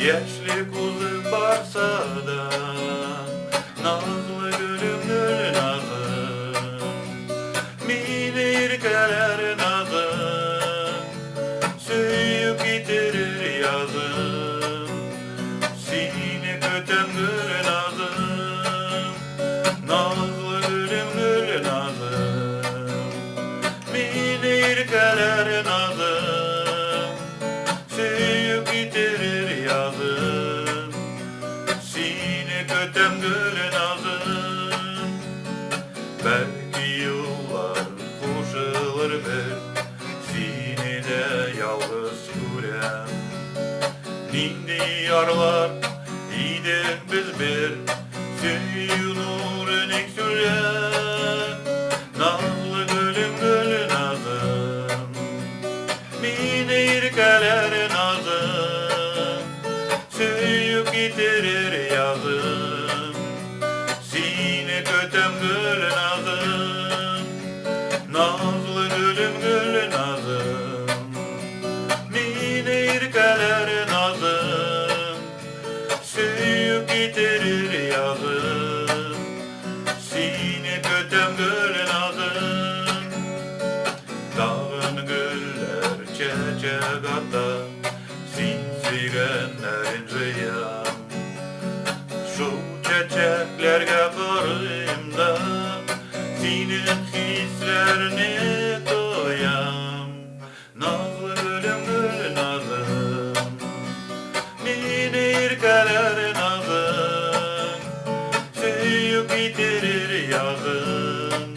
Gençlik uzup barsa da nazlı gülüm gül nazım, mini irkeler nazım, süyüp gitirir yazım. Seni kötem gül nazım, nazlı gülüm gül nazım, mini irkeler nazım, süyüp gitirir yazım. Seni kötem gül nazım. Belki yıllar koşulur bir, seni de yalnız görem. Nindi yarlar idik biz bir, süyünür enik süren. Nazlı gülüm gül nazım, mini irkeler nazım, süyüp gitirir yazım. Seni kötem gül nazım, nazlı gülüm gül nazım, mini irkeler nazım, süyüp gitirir yazım. Seni kötem gül nazım. Dağın güller çeçek atar, sinsigenlerin rüyam. Şu çeçeklerge karayım da senin hislerini doyam. Nazlı gülüm gül nazım, mini irkeler nazım, süyüp gitirir yazım.